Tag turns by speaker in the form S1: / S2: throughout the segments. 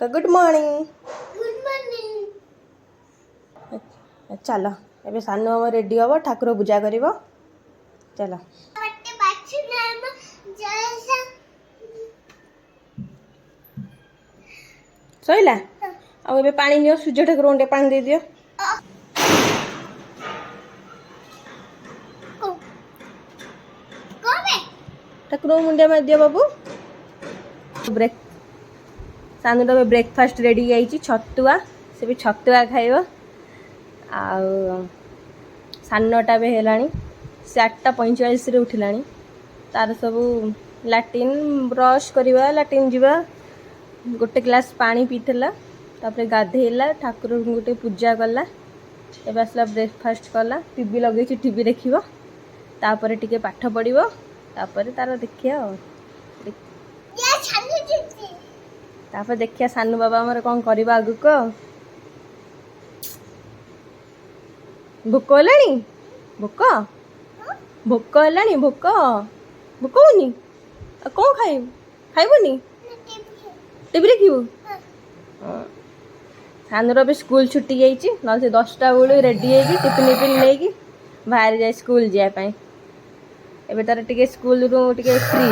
S1: Good morning.
S2: Good morning.
S1: चलो एबे सानू हम रेडी हम ठाकुर पूजा कर। चलो सैला आबे पानी नियो सूर्य ठाकुर उंडे पानी दे दियो। ठाकुर मुंडे मार दियो बाबू। ब्रेक सानू तो ब्रेकफास्ट रेडी जाइए छतुआ से भी छतुआ खाइब आ साढ़े 9टा भी है से 8:45 उठिला तार सब लैट्रिन ब्रश करवा लैट्रिन जावा गोटे ग्लास पानी पीला तापर गाधेला ठाकुर गोटे पूजा कला एवं आसला ब्रेकफास्ट कला टीवी लगे टीवी देखिब तापर टिके पाठ पढ़िब तापर तार देखिया तापर देखिया सानू बाबा हमर कौन करबा आगु को भोक होलानी भोक भोक होलानी भोक भोक होनी कौन खाइब खाइबनी टीवी देखिबू सानूर भी स्कूल छुट्टी जाइए ना से 10टा बेलू रेडी है टिफिन टिफिन लेकिन बाहर जाए स्कूल जाए एबे तार टिके स्कूल रू टिके फ्री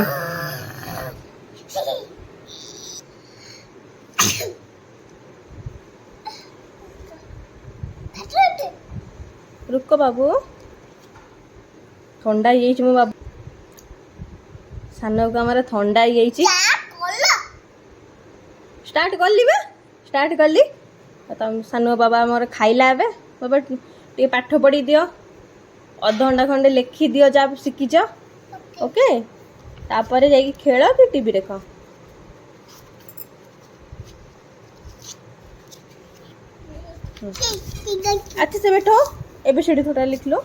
S1: रुक बाबू ठंडा मो बाबू सान को हमारा ठंडा स्टार्ट कली तुम सान बाबा मोर खाइला एबे बाबा टे पाठ पढ़ी दियो अध घंटा खंडे लिखि दियो जा शिखिच ओके तापर जाई खेल कि टीवी देख। अच्छा से बैठो एबीसीडी थोड़ा लिख लो।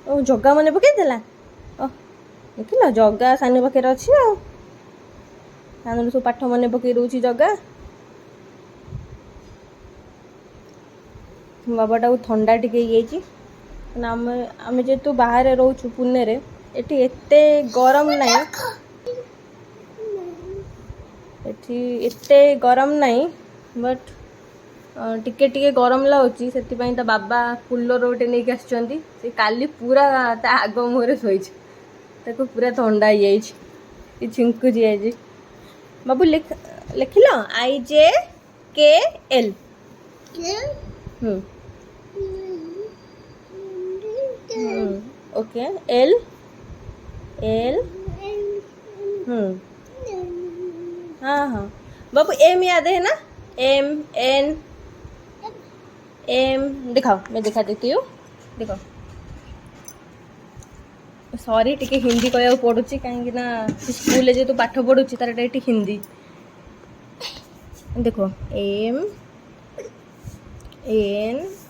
S1: ओ जग्गा मन पकई देला ओ देखिल जग्गा सानी पाखे अच्छी आ सानू सब पाठ मन पकई दौची जग्गा बाबाटा को ठंडा टिके आम जेतु बाहर रोचु पुणे रे एटी एते गरम नहीं एते गरम नहीं बट टिके टिके गरम लगुच से बाबा कूलर गोटे नहीं आसुँच काली पूरा ता आग मुहर शोच पूरा ठंडा हो छिंकुच बाबू लिखिल IJKL ओके L हाँ हाँ बाबू M याद है ना MN M दिखाओ मैं दिखा देती हूँ देखो सॉरी टिके हिंदी कहया पड़ू कहीं स्कूल जो तू पाठ पढ़ु तार ये हिंदी देखो MNOPQR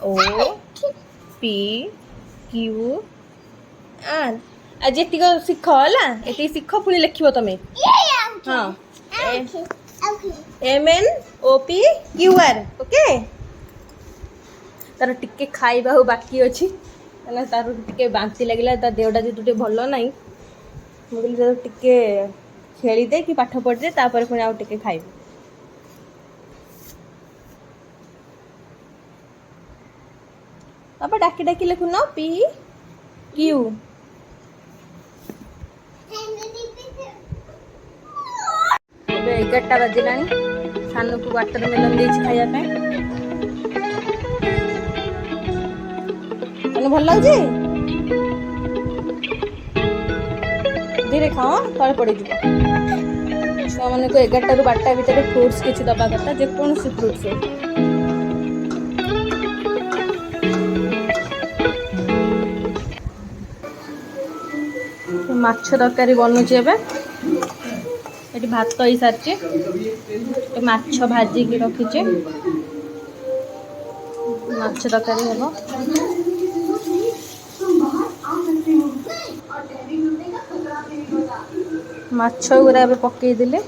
S1: आज ये शिख है ये शिख पुणी लिख तुम हाँ MNOPQR ओके तार टिके खाइबा बाकी अच्छी तार टिके बांति लगे तार देहटा जो भल ना मुझे टिके खेली दे कि पाठ पढ़ी दे तापर पुणी आउ टिके खाइब बाबा डाकी डाकी लिखुन PQ 11टा बाजिला सानू को वाटरमेलन देछि खाइबा भल लगे धीरे खाओ तले पड़ छुआ मान को 11टा ରୁ 12टा भितर फ्रुट्स किसी दबा कथा जेकोसी फ्रुट्स माछ तरकारी बनूची एबे ये भात ही सारी माछ भाजिकी रखीचे माछ तरकारी हम माछ गुरा पकई देले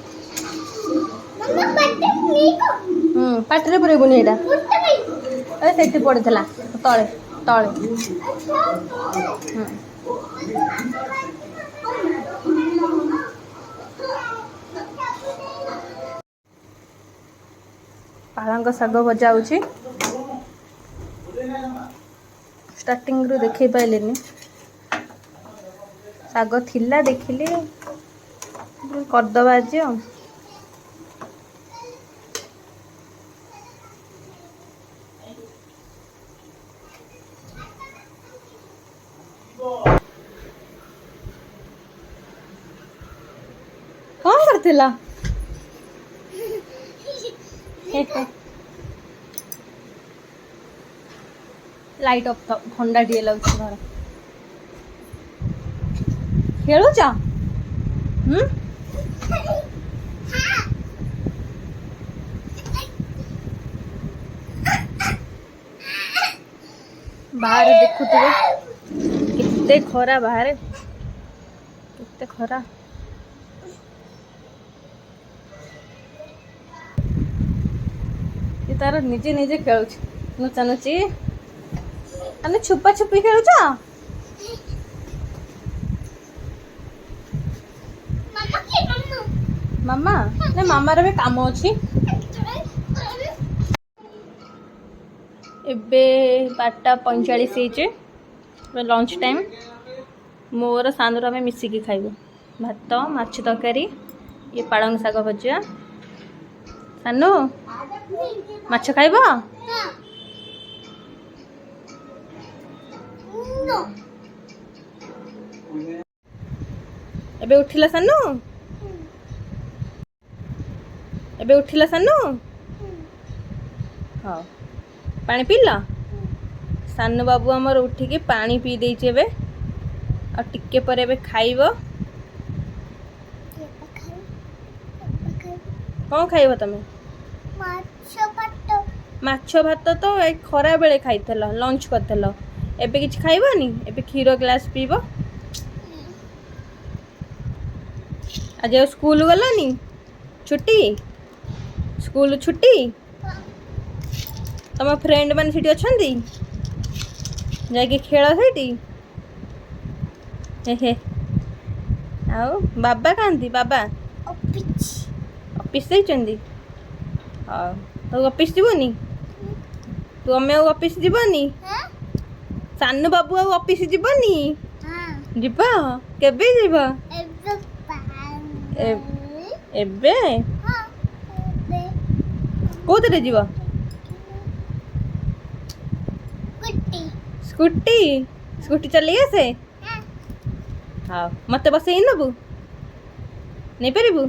S1: पाटे पुरेबुनि से पड़ा तले तले पालंग शाग भजा होची स्टार्टिंग रु देखै पाइलेनी शाग थिला देखिली करदबा आज कौन करथिला लाइट ऑफ था ठंडा टे लगे घर खेलुच बाहर देखुथे कितने खरा बाहर कितने खरा तार निजे निजे खेलुच नुचा नुची अने छुपा छुपी खेलुच मामा ना मामार भी काम अच्छी एबे 12:45 लंच टाइम मोर सानूर आम मिसिकी खाइबू भात माछ तरकारी ये पालंग शाग भजा सानू माछ खाइब एबे उठिला सानू एबे उठिला सानू हाँ पानी पीला सानू बाबू आमर उठिकी पानी पी देइछे एबे आ टिके पर एबे खाइबो कौन खाइबो तमे माछ भात तो ए खरा बेले खाइथल लंच करथल एबे किछ खाइबनी एबे क्षीर ग्लास पीबो आज स्कूल गलानी छुट्टी स्कूल छुट्टी तम फ्रेंड मैंने सीटी अच्छी जाके खेल सीटी हे आओ बाबा कहती बाबा ऑफिस जाइछन्ती हाँ तो ऑफिस जीवनी तू अमे ऑफिस जीवनी सानू बाबू ऑफिस जीवनी जीवा केबे जीवा एबे कोथरे जीवा स्कूटी स्कूटी चली आसे हाँ मत बसई नबू नहीं पारू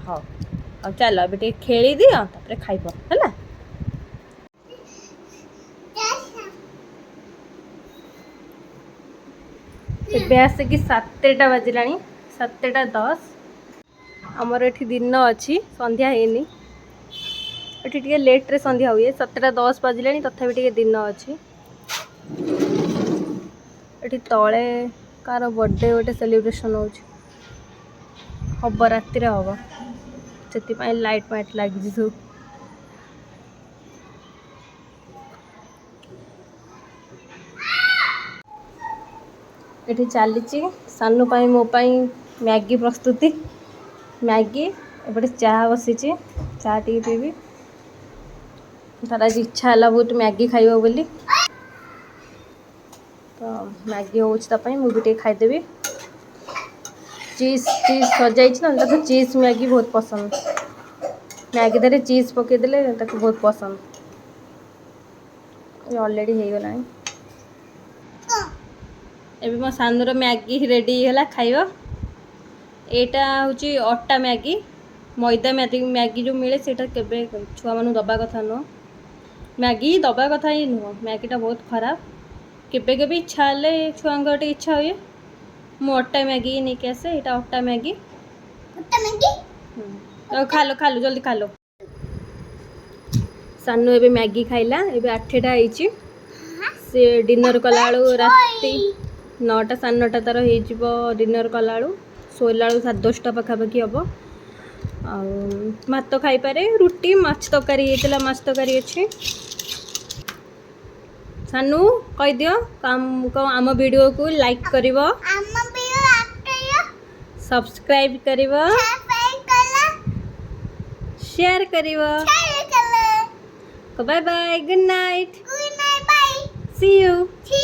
S1: हाँ अब चल अब खेली दियो तापर खाइब है एबे आसिक 7टा बाजिला 7:10 आमर एठी दिन अच्छी संध्या हैनी एठी टिके लेट रे संध्या हुए 7:10 बाजिला तथापि टिके दिन अच्छी एठी तले कार बर्थडे गोटे सेलिब्रेशन हो हम राति हम से लाइट माइट लगी सब ये चली सानू मो मैगी प्रस्तुति मैगी एपटे चाह बसी चाह टी पीबी तार आज इच्छा है बहुत मैगी खाइब बोली तो मैगी होपाई मुझे खाईदेवी चीज चीज सजाई ना तो चीज मैगी बहुत पसंद मैगी देरे चीज पकईदे बहुत पसंद ऑलरेडी हो गला एबे मो सानूर मैगी रेडी है खाइबा एटा हूँ अटा मैगी मैदा मैगी जो मिले से छुआ मानू दबा कथा नुह मैगी दबा कथा ही नुह मैगीटा बहुत खराब केबे केबे इच्छा हेले छुआ गोटे इच्छा हुए मु अटा मैगी नहीं के आसे एटा अटा मैगी खालो खालो जल्दी खालो सानू एबे मैगी खाइला एबे 8टा होइची से डिनर कला राती 9टा 9:30 तार हो डिनर कला शोला 10:30 पाखापाखि हम भात खाई पारे रुटी माछ तरकारी होता माछ तरकारी अच्छे सानू कह दियो काम को आम वीडियो को लाइक करिवो
S2: आम्मा बियो आटयो
S1: सब्सक्राइब करिवो
S2: छापे कला
S1: शेयर करिवो
S2: छाले कला
S1: bye bye good night
S2: good night bye
S1: see you
S2: C